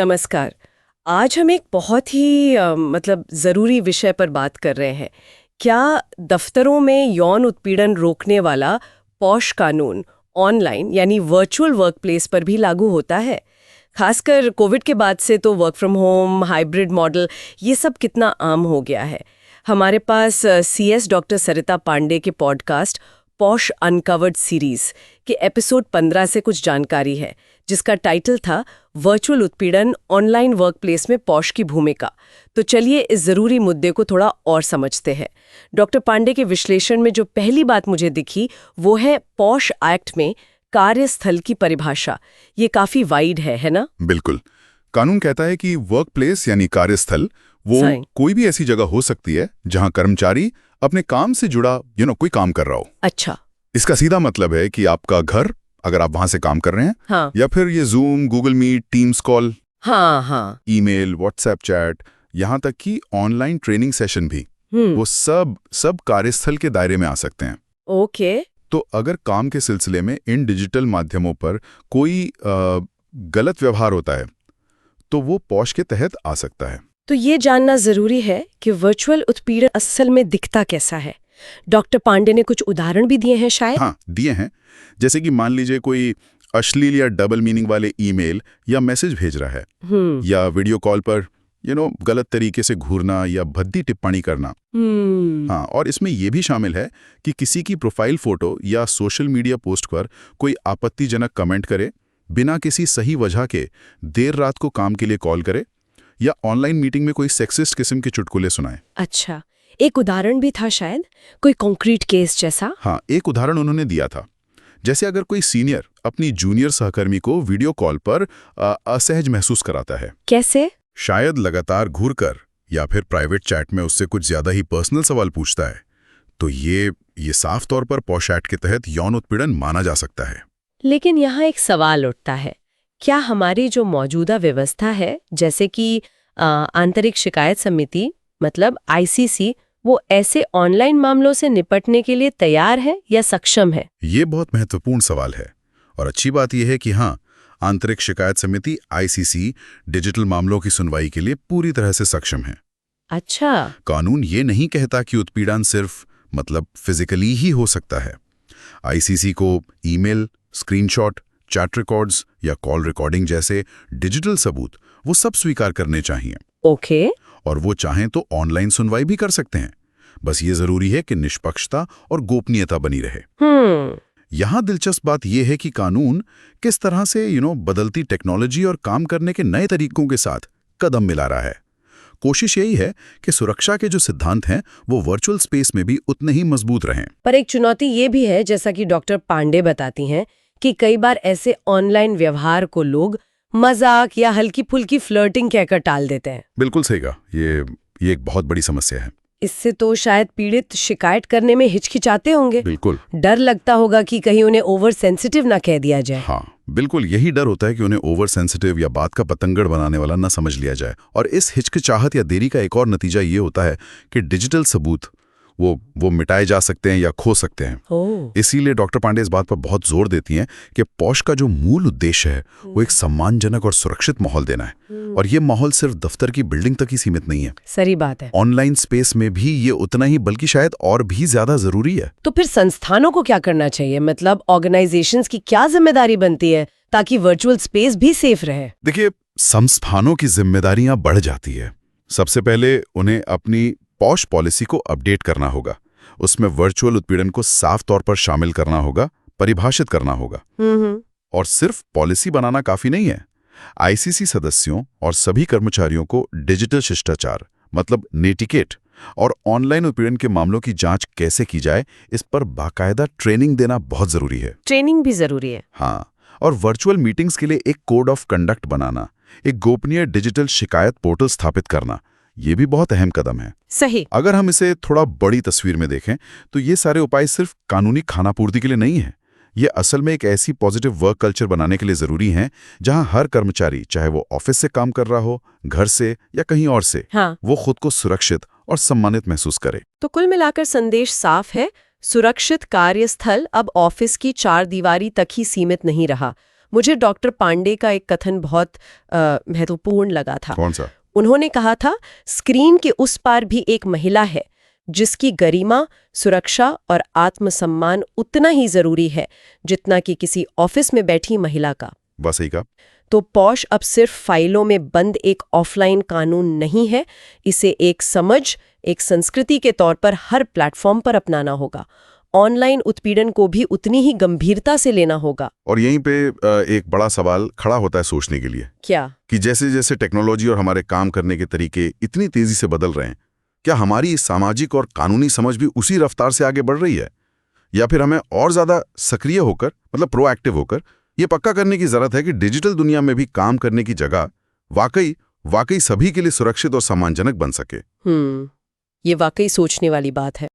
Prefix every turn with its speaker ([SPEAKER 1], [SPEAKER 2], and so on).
[SPEAKER 1] नमस्कार। आज हम एक बहुत ही ज़रूरी विषय पर बात कर रहे हैं। क्या दफ्तरों में यौन उत्पीड़न रोकने वाला पॉश कानून ऑनलाइन यानी वर्चुअल वर्कप्लेस पर भी लागू होता है? खासकर कोविड के बाद से तो work from home, hybrid model, ये सब कितना आम हो गया है। हमारे पास CS डॉक्टर सरिता पांडे के पॉडकास्ट पॉश अनकवर्ड सीरीज के एपिसोड 15 से कुछ जानकारी है, जिसका टाइटल था वर्चुअल उत्पीड़न ऑनलाइन वर्कप्लेस में पॉश की भूमिका। तो चलिए इस जरूरी मुद्दे को थोड़ा और समझते हैं। डॉक्टर पांडे के विश्लेषण में जो पहली बात मुझे दिखी वो है पॉश एक्ट में कार्यस्थल की परिभाषा। ये काफी वाइड है ना?
[SPEAKER 2] बिल्कुल। कानून कहता है कि वर्कप्लेस यानी कार्यस्थल वो कोई भी ऐसी जगह हो सकती है जहां कर्मचारी अपने काम से जुड़ा कोई काम कर रहा हो।
[SPEAKER 1] अच्छा।
[SPEAKER 2] इसका सीधा मतलब है कि आपका घर, अगर आप वहां से काम कर रहे हैं,
[SPEAKER 1] हाँ।
[SPEAKER 2] या फिर ये Zoom, Google Meet, Teams call,
[SPEAKER 1] हाँ,
[SPEAKER 2] ईमेल, व्हाट्सएप चैट, यहाँ तक कि ऑनलाइन ट्रेनिंग सेशन भी, वो सब कार्यस्थल के दायरे में आ सकते हैं।
[SPEAKER 1] ओके।
[SPEAKER 2] तो अगर काम के सिलसिले में इन डिजिटल माध्यमों पर कोई गलत व्यवहार होता है तो वो पॉश के तहत आ सकता है।
[SPEAKER 1] तो ये जानना जरूरी है कि वर्चुअल उत्पीड़न असल में दिखता कैसा है। डॉक्टर पांडे ने कुछ उदाहरण भी दिए हैं शायद?
[SPEAKER 2] हाँ, दिए हैं। जैसे कि मान लीजिए कोई अश्लील या डबल मीनिंग वाले ईमेल या मैसेज भेज रहा है, या वीडियो कॉल पर गलत तरीके से घूरना या भद्दी टिप्पणी करना। हाँ, और इसमें यह भी शामिल है कि किसी की प्रोफाइल फोटो या सोशल मीडिया पोस्ट पर कोई आपत्तिजनक कमेंट करे, बिना किसी सही वजह के देर रात को काम के लिए कॉल करे, या ऑनलाइन मीटिंग में कोई सेक्सिस्ट किस्म के चुटकुले सुनाए।
[SPEAKER 1] अच्छा, एक उदाहरण भी था शायद, कोई कॉन्क्रीट केस जैसा?
[SPEAKER 2] हाँ, एक उदाहरण उन्होंने दिया था। जैसे अगर कोई सीनियर अपनी जूनियर सहकर्मी को वीडियो कॉल पर असहज महसूस कराता है।
[SPEAKER 1] कैसे?
[SPEAKER 2] शायद लगातार घूरकर या फिर प्राइवेट चैट में उससे कुछ ज्यादा ही पर्सनल सवाल पूछता है, तो ये साफ तौर पर पॉश एक्ट के तहत यौन उत्पीड़न माना जा सकता है।
[SPEAKER 1] लेकिन यहाँ एक सवाल उठता है, क्या हमारी जो मौजूदा व्यवस्था है, जैसे कि आंतरिक शिकायत समिति मतलब ICC, वो ऐसे ऑनलाइन मामलों से निपटने के लिए तैयार है या सक्षम है?
[SPEAKER 2] ये बहुत महत्वपूर्ण सवाल है, और अच्छी बात यह है कि हाँ, आंतरिक शिकायत समिति ICC डिजिटल मामलों की सुनवाई के लिए पूरी तरह से सक्षम है।
[SPEAKER 1] अच्छा।
[SPEAKER 2] कानून ये नहीं कहता कि उत्पीड़न सिर्फ फिजिकली ही हो सकता है। ICC को ईमेल, स्क्रीनशॉट, चैट रिकॉर्ड्स या कॉल रिकॉर्डिंग जैसे डिजिटल सबूत वो सब स्वीकार करने चाहिए।
[SPEAKER 1] ओके।
[SPEAKER 2] और वो चाहें तो ऑनलाइन सुनवाई भी कर सकते हैं। बस ये जरूरी है कि निष्पक्षता और गोपनीयता बनी रहे। यहाँ दिलचस्प बात यह है कि कानून किस तरह से बदलती टेक्नोलॉजी और काम करने के नए तरीकों के साथ कदम मिला रहा है। कोशिश यही है कि सुरक्षा के जो सिद्धांत हैं वो वर्चुअल स्पेस में भी उतने ही मजबूत रहें।
[SPEAKER 1] पर एक चुनौती ये भी है, जैसा कि डॉक्टर पांडे बताती हैं, कि कई बार ऐसे ऑनलाइन व्यवहार को लोग मजाक या हल्की फुल्की फ्लर्टिंग कहकर टाल देते हैं।
[SPEAKER 2] बिल्कुल सही कहा। ये एक बहुत बड़ी समस्या है।
[SPEAKER 1] इससे तो शायद पीड़ित शिकायत करने में हिचकिचाते होंगे।
[SPEAKER 2] बिल्कुल।
[SPEAKER 1] डर लगता होगा कि कहीं उन्हें ओवर सेंसिटिव ना कह दिया जाए।
[SPEAKER 2] हाँ, बिल्कुल यही डर होता है कि उन्हें ओवर सेंसिटिव या बात का पतंगड़ बनाने वाला ना समझ लिया जाए। और इस हिचकिचाहट या देरी का एक और नतीजा ये होता है कि डिजिटल सबूत वो मिटाए जा सकते हैं या खो सकते हैं। इसीलिए डॉक्टर पांडे इस बात पर बहुत जोर देती हैं कि पॉश का जो मूल उद्देश्य है वो एक सम्मानजनक और सुरक्षित माहौल देना है। और ये माहौल सिर्फ दफ्तर की बिल्डिंग तक ही सीमित नहीं है।
[SPEAKER 1] सही बात है।
[SPEAKER 2] ऑनलाइन स्पेस में भी ये उतना ही, बल्कि शायद और भी ज्यादा जरूरी है।
[SPEAKER 1] तो फिर संस्थानों को क्या करना चाहिए? मतलब ऑर्गेनाइजेशंस की क्या जिम्मेदारी बनती है ताकि वर्चुअल स्पेस भी सेफ रहे?
[SPEAKER 2] देखिए, संस्थानों की जिम्मेदारियां बढ़ जाती है। सबसे पहले उन्हें अपनी पॉश पॉलिसी को अपडेट करना होगा। उसमें वर्चुअल उत्पीड़न को साफ तौर पर शामिल करना होगा, परिभाषित करना होगा। और सिर्फ पॉलिसी बनाना काफी नहीं है। ICC सदस्यों और सभी कर्मचारियों को डिजिटल शिष्टाचार मतलब नेटिकेट और ऑनलाइन उत्पीड़न के मामलों की जांच कैसे की जाए, इस पर बाकायदा ट्रेनिंग देना बहुत जरूरी है।
[SPEAKER 1] ट्रेनिंग भी जरूरी है।
[SPEAKER 2] हाँ, और वर्चुअल मीटिंग्स के लिए एक कोड ऑफ कंडक्ट बनाना, एक गोपनीय डिजिटल शिकायत पोर्टल स्थापित करना, ये भी बहुत अहम कदम है।
[SPEAKER 1] सही।
[SPEAKER 2] अगर हम इसे थोड़ा बड़ी तस्वीर में देखें तो ये सारे उपाय सिर्फ कानूनी खानापूर्ति के लिए नहीं है। ये असल में एक ऐसी पॉजिटिव वर्क कल्चर बनाने के लिए जरूरी हैं जहां हर कर्मचारी, चाहे वो ऑफिस से काम कर रहा हो, घर से या कहीं और से,
[SPEAKER 1] हाँ,
[SPEAKER 2] वो खुद को सुरक्षित और सम्मानित महसूस करे।
[SPEAKER 1] तो कुल मिलाकर संदेश साफ है, सुरक्षित कार्यस्थल अब ऑफिस की चार दीवारी तक ही सीमित नहीं रहा, मुझे डॉक्टर पांडे का एक कथन बहुत महत्वपूर्ण लगा था।
[SPEAKER 2] कौन सा?
[SPEAKER 1] उन्होंने कहा था, स्क्रीन के उस पार भी एक महिला है जिसकी गरिमा, सुरक्षा और आत्मसम्मान उतना ही जरूरी है जितना कि किसी ऑफिस में बैठी महिला का।
[SPEAKER 2] बस सही कहा।
[SPEAKER 1] तो पॉश अब सिर्फ फाइलों में बंद एक ऑफलाइन कानून नहीं है, इसे एक समझ, एक संस्कृति के तौर पर हर प्लेटफॉर्म पर अपनाना होगा। ऑनलाइन उत्पीड़न को भी उतनी ही गंभीरता से लेना होगा।
[SPEAKER 2] और यहीं पे एक बड़ा सवाल खड़ा होता है सोचने के लिए,
[SPEAKER 1] क्या?
[SPEAKER 2] कि जैसे जैसे टेक्नोलॉजी और हमारे काम करने के तरीके इतनी तेजी से बदल रहे हैं, क्या हमारी सामाजिक और कानूनी समझ भी उसी रफ्तार से आगे बढ़ रही है, या फिर हमें और ज्यादा सक्रिय होकर, मतलब प्रोएक्टिव होकर, ये पक्का करने की जरूरत है कि डिजिटल दुनिया में भी काम करने की जगह वाकई सभी के लिए सुरक्षित और सम्मानजनक बन सके।
[SPEAKER 1] ये वाकई सोचने वाली बात है।